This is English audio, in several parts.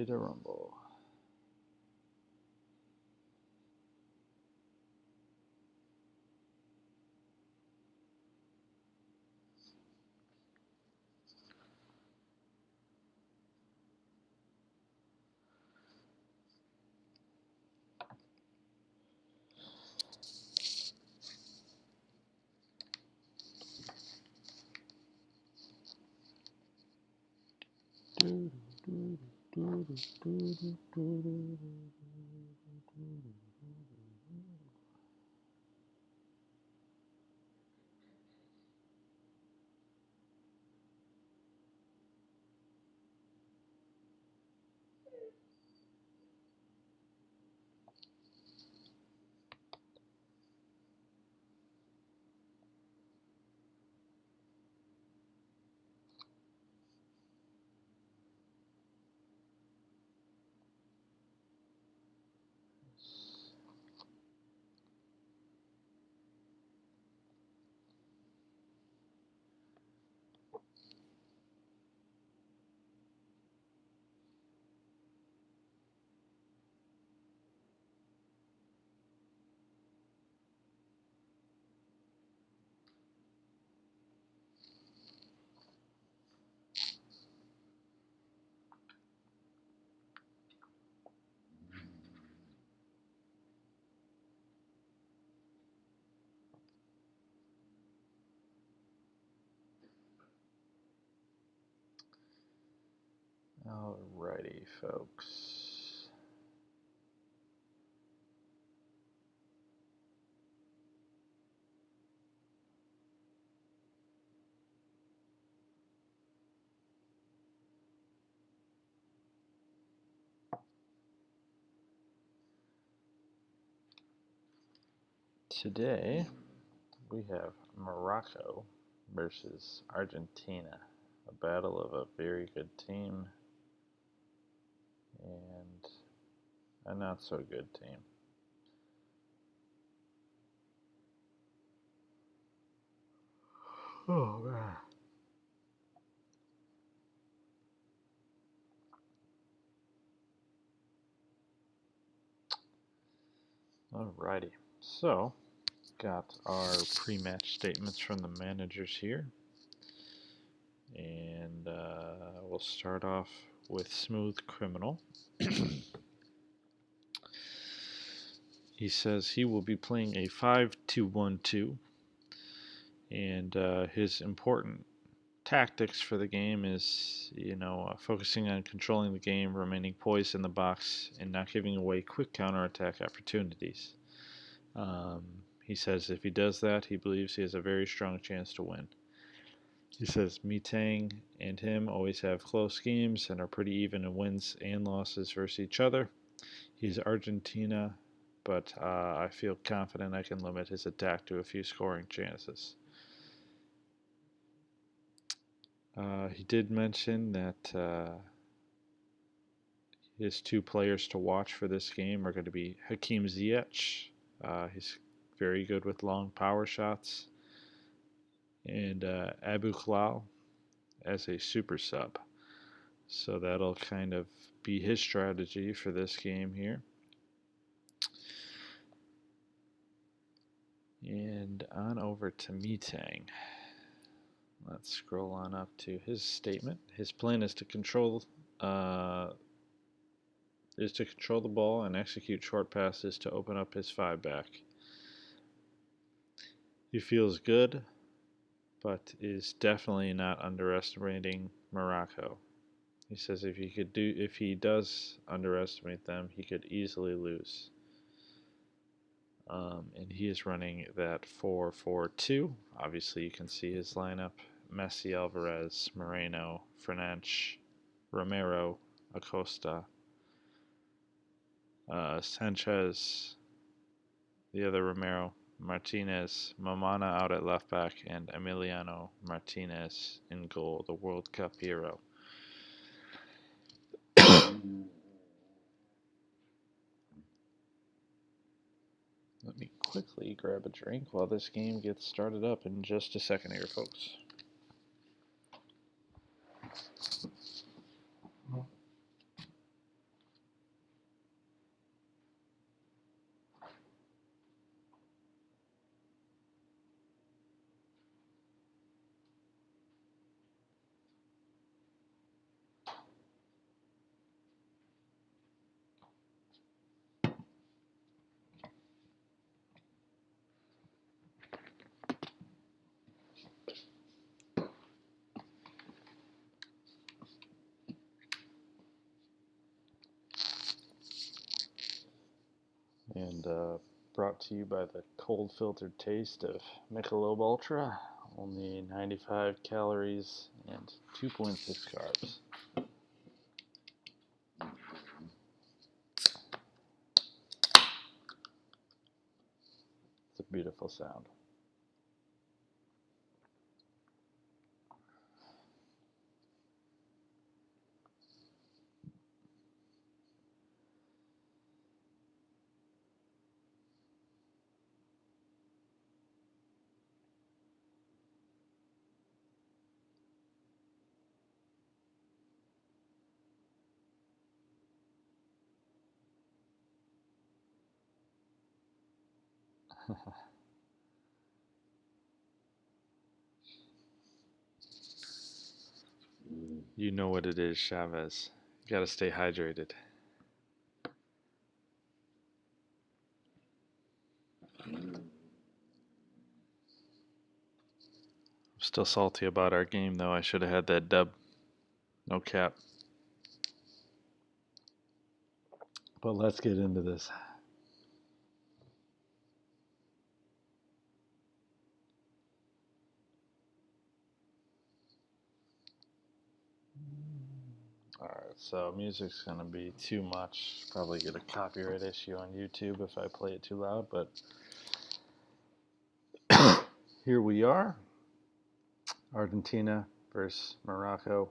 ready to rumble. Alrighty, folks. Today, we have Morocco versus Argentina. A battle of a very good team and a not so good team. Oh, man. Alrighty. So, got our pre-match statements from the managers here. And we'll start off with Smooth Criminal. He says he will be playing a 5-2-1-2, and his important tactics for the game is, focusing on controlling the game, remaining poised in the box, and not giving away quick counterattack opportunities. He says if he does that, he believes he has a very strong chance to win. He says Mitang and him always have close games and are pretty even in wins and losses versus each other. He's Argentina, but I feel confident I can limit his attack to a few scoring chances. He did mention that his two players to watch for this game are going to be Hakim Ziyech. He's very good with long power shots. And Abu Khlal as a super sub. So that'll kind of be his strategy for this game here. And on over to Mitang. Let's scroll on up to his statement. His plan is to control the ball and execute short passes to open up his 5-back. He feels good, but is definitely not underestimating Morocco. He says if he does underestimate them, he could easily lose. And he is running that 4-4-2. Obviously, you can see his lineup: Messi, Alvarez, Moreno, Fernandes, Romero, Acosta, Sanchez, the other Romero, Martinez, Mamana out at left back, and Emiliano Martinez in goal, the World Cup hero. Let me quickly grab a drink while this game gets started up in just a second here, folks. And brought to you by the cold filtered taste of Michelob Ultra. Only 95 calories and 2.6 carbs. It's a beautiful sound. You know what it is, Chavez. You gotta stay hydrated. I'm still salty about our game, though. I should have had that dub. No cap. But let's get into this. Alright, so music's gonna be too much. Probably get a copyright issue on YouTube if I play it too loud, but here we are. Argentina versus Morocco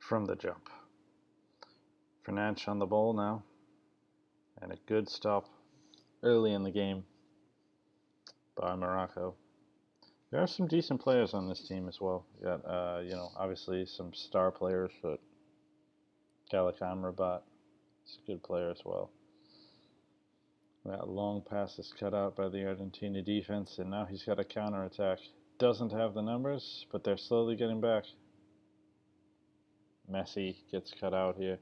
from the jump. Fernandes on the ball now, and a good stop early in the game by Morocco. There are some decent players on this team as well. You got, obviously some star players, but Amrabat is a good player as well. That long pass is cut out by the Argentina defense, and now he's got a counter-attack. Doesn't have the numbers, but they're slowly getting back. Messi gets cut out here.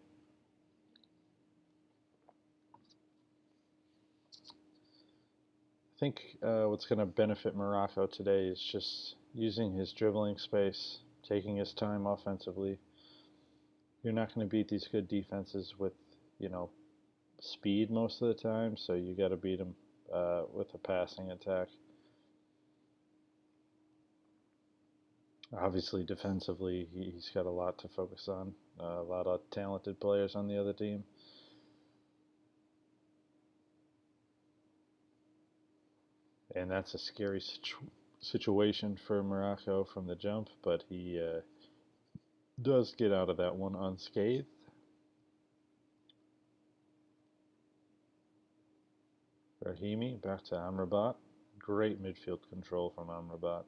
I think what's going to benefit Morocco today is just using his dribbling space, taking his time offensively. You're not going to beat these good defenses with, speed most of the time, so you got to beat them with a passing attack. Obviously, defensively, he's got a lot to focus on. A lot of talented players on the other team. And that's a scary situation for Morocco from the jump, but he does get out of that one unscathed. Rahimi back to Amrabat. Great midfield control from Amrabat.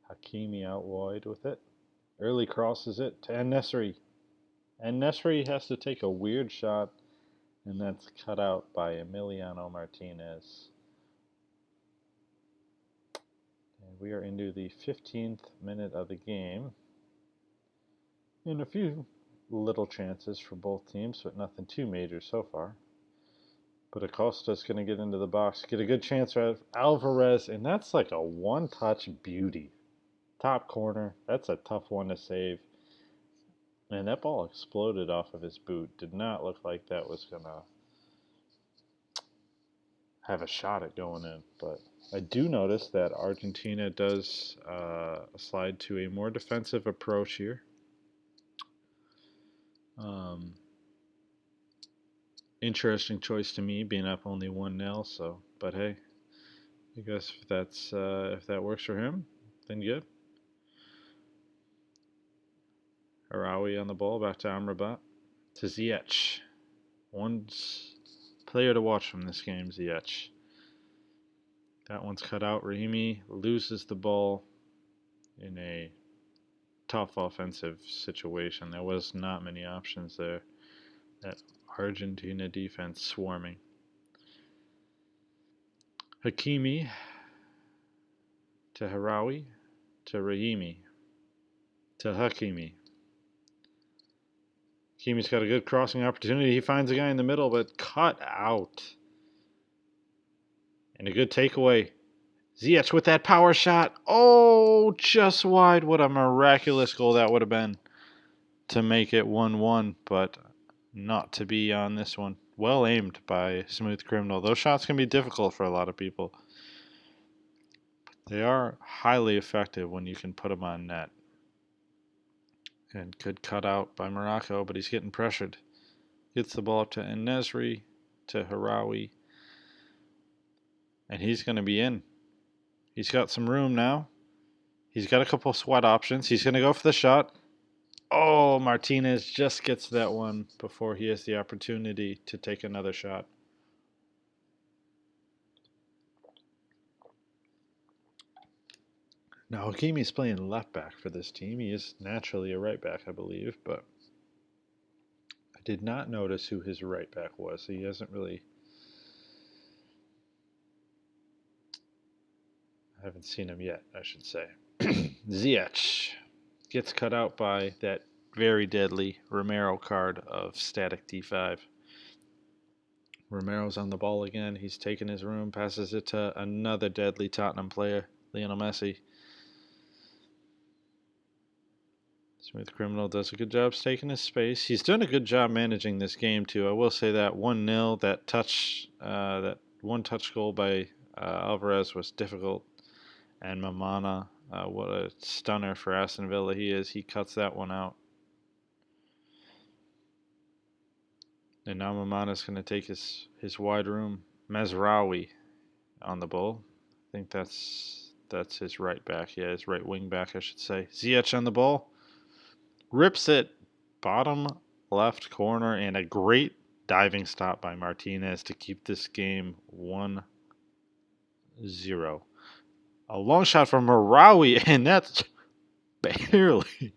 Hakimi out wide with it. Early crosses it to En-Nesyri. En-Nesyri has to take a weird shot, and that's cut out by Emiliano Martinez. And we are into the 15th minute of the game. And a few little chances for both teams, but nothing too major so far. But Acosta's going to get into the box, get a good chance for Alvarez, and that's like a one-touch beauty. Top corner, that's a tough one to save. And that ball exploded off of his boot. Did not look like that was going to have a shot at going in. But I do notice that Argentina does slide to a more defensive approach here. Interesting choice to me, being up only 1-0. So, but hey, I guess if that works for him, then good. Harawi on the ball, back to Amrabat, to Ziyech. One player to watch from this game, Ziyech. That one's cut out. Rahimi loses the ball in a tough offensive situation. There was not many options there. That Argentina defense swarming. Hakimi to Harawi to Rahimi to Hakimi. Hakimi's got a good crossing opportunity. He finds a guy in the middle, but cut out. And a good takeaway. Ziyech with that power shot. Oh, just wide. What a miraculous goal that would have been to make it 1-1, but not to be on this one. well aimed by Smooth Criminal. Those shots can be difficult for a lot of people. They are highly effective when you can put them on net. And good cut out by Morocco, but he's getting pressured. Gets the ball up to En-Nesyri, to Harawi. And he's going to be in. He's got some room now. He's got a couple of sweat options. He's going to go for the shot. Oh, Martinez just gets that one before he has the opportunity to take another shot. Now, Hakimi's playing left back for this team. He is naturally a right back, I believe, but I did not notice who his right back was. He hasn't really... I haven't seen him yet, I should say. Ziyech gets cut out by that very deadly Romero card of static D5. Romero's on the ball again. He's taking his room, passes it to another deadly Tottenham player, Lionel Messi. Smooth Criminal does a good job staking his space. He's done a good job managing this game too. I will say that 1-0, that one-touch goal by Alvarez was difficult. And Mamana, what a stunner for Aston Villa he is. He cuts that one out. And now Mamana's going to take his wide room. Mazraoui on the ball. I think that's his right back. Yeah, his right wing back, I should say. Ziyech on the ball. Rips it. Bottom left corner. And a great diving stop by Martinez to keep this game 1-0. A long shot from Marawi, and that's barely...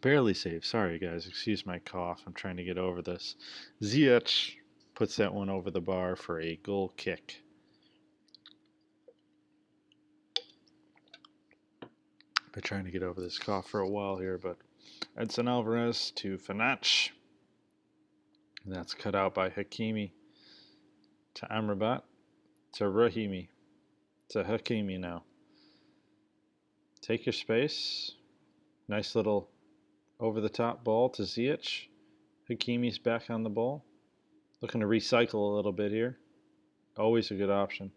barely saved. Sorry, guys. Excuse my cough. I'm trying to get over this. Ziyech puts that one over the bar for a goal kick. Been trying to get over this cough for a while here, but Edson Alvarez to Fanac. And that's cut out by Hakimi to Amrabat to Rahimi to Hakimi now. Take your space. Nice little over-the-top ball to Ziyech. Hakimi's back on the ball. Looking to recycle a little bit here. Always a good option.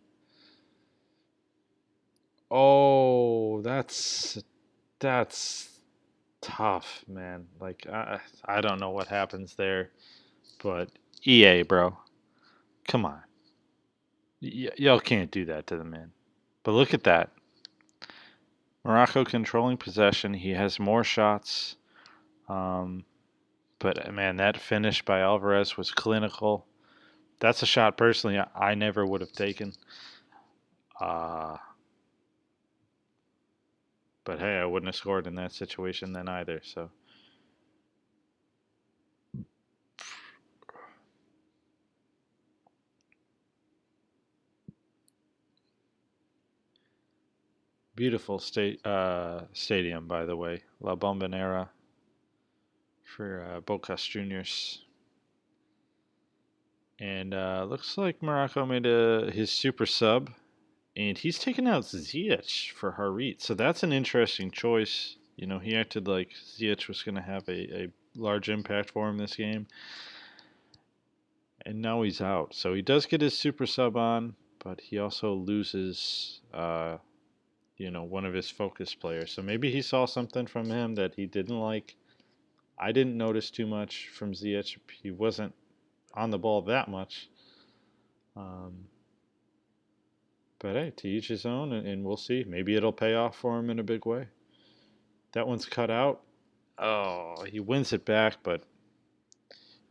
Oh, that's tough, man. Like, I don't know what happens there. But EA, bro. Come on. Y'all can't do that to the man. But look at that. Morocco controlling possession. He has more shots. But, man, that finish by Alvarez was clinical. That's a shot, personally, I never would have taken. But, hey, I wouldn't have scored in that situation then either, so. Beautiful stadium, by the way. La Bombonera for Bocas Juniors. And looks like Morocco made his super sub. And he's taken out Ziyech for Harit. So that's an interesting choice. You know, he acted like Ziyech was going to have a large impact for him this game. And now he's out. So he does get his super sub on, but he also loses, one of his focus players. So maybe he saw something from him that he didn't like. I didn't notice too much from Ziyech. He wasn't on the ball that much. But hey, to each his own, and we'll see. Maybe it'll pay off for him in a big way. That one's cut out. Oh, he wins it back, but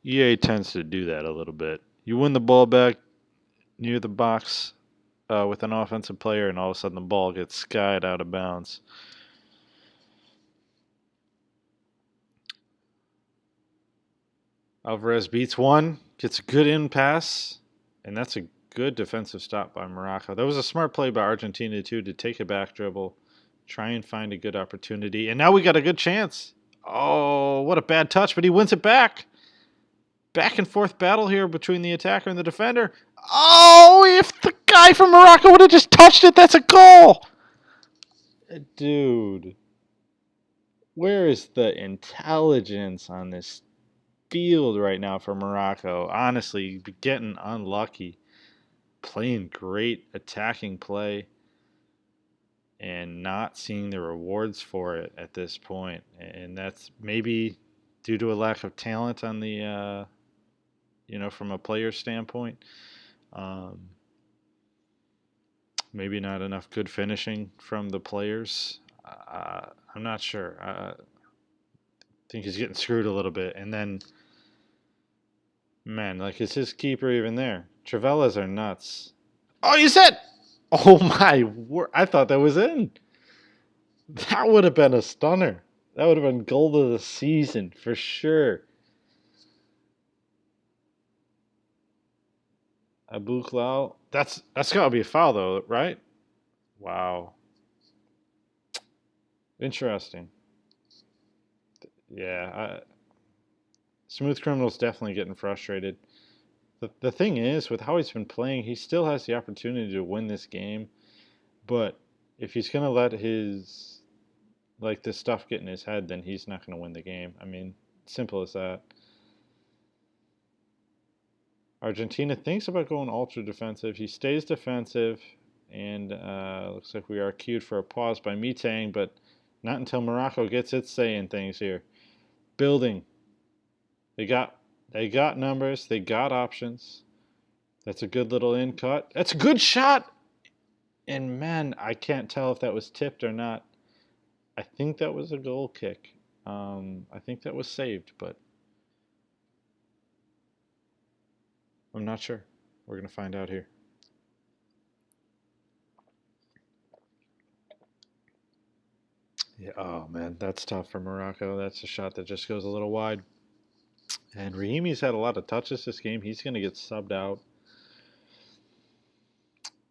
EA tends to do that a little bit. You win the ball back near the box with an offensive player, and all of a sudden the ball gets skied out of bounds. Alvarez beats one, gets a good in pass, and that's a good defensive stop by Morocco. That was a smart play by Argentina, too, to take a back dribble, try and find a good opportunity. And now we got a good chance. Oh, what a bad touch, but he wins it back. Back and forth battle here between the attacker and the defender. Oh, if the guy from Morocco would have just touched it, that's a goal. Dude, where is the intelligence on this field right now for Morocco. Honestly, getting unlucky, playing great attacking play, and not seeing the rewards for it at this point. And that's maybe due to a lack of talent on the, from a player standpoint. Um, maybe not enough good finishing from the players. I'm not sure. I think he's getting screwed a little bit. And then, man, like, is his keeper even there? Travellas are nuts. Oh, you said! Oh, my word. I thought that was in. That would have been a stunner. That would have been goal of the season for sure. Abu Klal. That's got to be a foul, though, right? Wow. Interesting. Yeah. Smooth Criminal's definitely getting frustrated. The thing is, with how he's been playing, he still has the opportunity to win this game. But if he's going to let this stuff get in his head, then he's not going to win the game. I mean, simple as that. Argentina thinks about going ultra defensive. He stays defensive, and looks like we are cued for a pause by Mitang, but not until Morocco gets its say in things here. Building. They got numbers. They got options. That's a good little in cut. That's a good shot. And man, I can't tell if that was tipped or not. I think that was a goal kick. I think that was saved, but I'm not sure. We're going to find out here. Yeah, oh man, that's tough for Morocco. That's a shot that just goes a little wide. And Rahimi's had a lot of touches this game. He's going to get subbed out.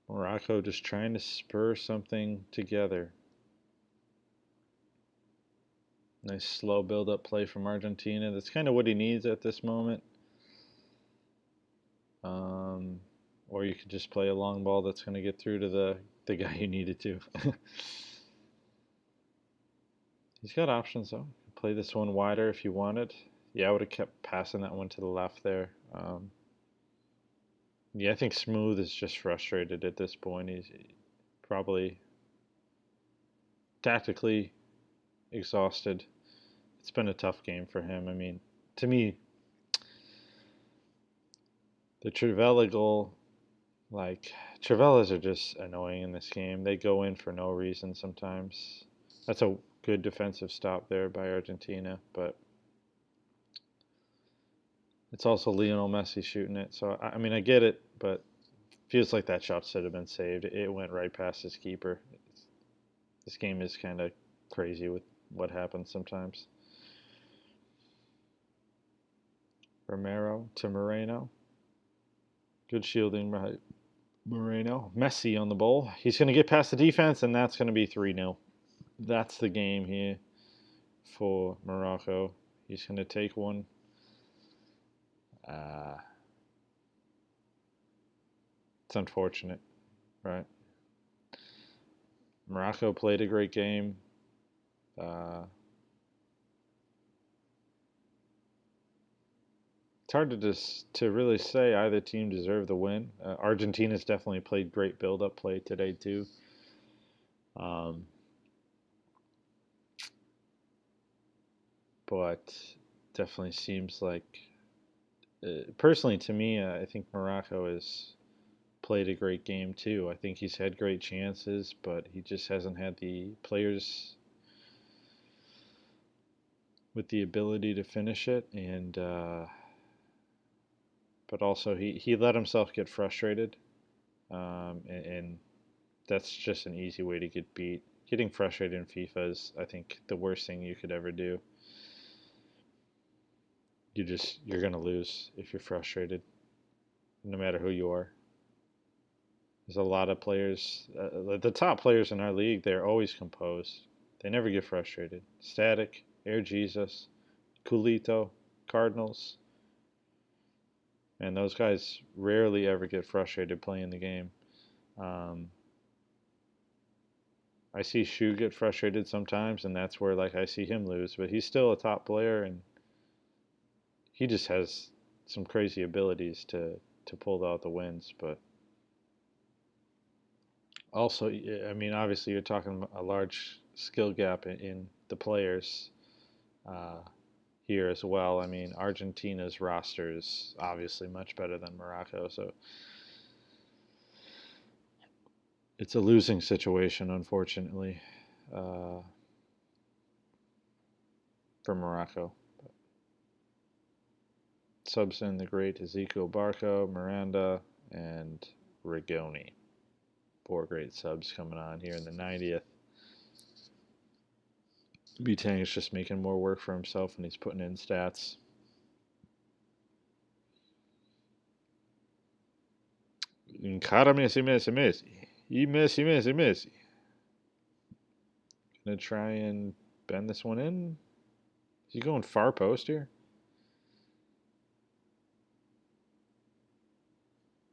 Morocco just trying to spur something together. Nice slow build-up play from Argentina. That's kind of what he needs at this moment. Or you could just play a long ball that's going to get through to the guy you needed to. He's got options, though. Play this one wider if you wanted. Yeah, I would have kept passing that one to the left there. Yeah, I think Smooth is just frustrated at this point. He's probably tactically exhausted. It's been a tough game for him. I mean, to me, the Trivella goal, Trivellas are just annoying in this game. They go in for no reason sometimes. That's a good defensive stop there by Argentina, but it's also Lionel Messi shooting it. So, I mean, I get it, but feels like that shot should have been saved. It went right past his keeper. This game is kind of crazy with what happens sometimes. Romero to Moreno. Good shielding by Moreno. Messi on the ball. He's going to get past the defense, and that's going to be 3-0. That's the game here for Morocco. He's going to take one. It's unfortunate, right? Morocco played a great game. It's hard to really say either team deserved the win. Argentina's definitely played great build-up play today too. But definitely seems like, personally to me, I think Morocco has played a great game too. I think he's had great chances, but he just hasn't had the players with the ability to finish it, and but also he let himself get frustrated, and that's just an easy way to get beat. Getting frustrated in FIFA is, I think, the worst thing you could ever do. You're gonna lose if you're frustrated, no matter who you are. There's a lot of players, the top players in our league. They're always composed. They never get frustrated. Static, Air Jesus, Culito, Cardinals. And those guys rarely ever get frustrated playing the game. I see Shu get frustrated sometimes, and that's where I see him lose. But he's still a top player, and he just has some crazy abilities to pull out the wins. But also, I mean, obviously, you're talking a large skill gap in the players uh, here as well. I mean, Argentina's roster is obviously much better than Morocco, so it's a losing situation, unfortunately, uh, for Morocco. Subs in the great Ezekiel Barco, Miranda, and Rigoni. 4 great subs coming on here in the 90th. B-Tang is just making more work for himself, and he's putting in stats. Encara Messi, Messi, Messi. E Messi, Messi, Messi. Gonna try and bend this one in. Is he going far post here?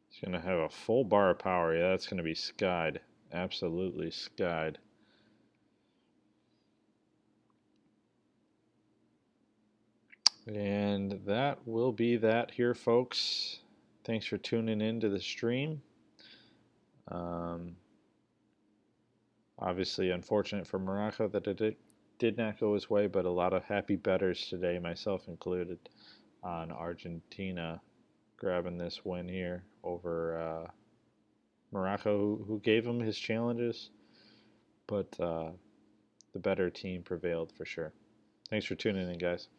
He's gonna have a full bar of power. Yeah, that's gonna be skied. Absolutely skied. And that will be that here, folks. Thanks for tuning in to the stream. Obviously, unfortunate for Morocco that it did not go his way, but a lot of happy bettors today, myself included, on Argentina grabbing this win here over Morocco, who gave him his challenges, but the better team prevailed for sure. Thanks for tuning in, guys.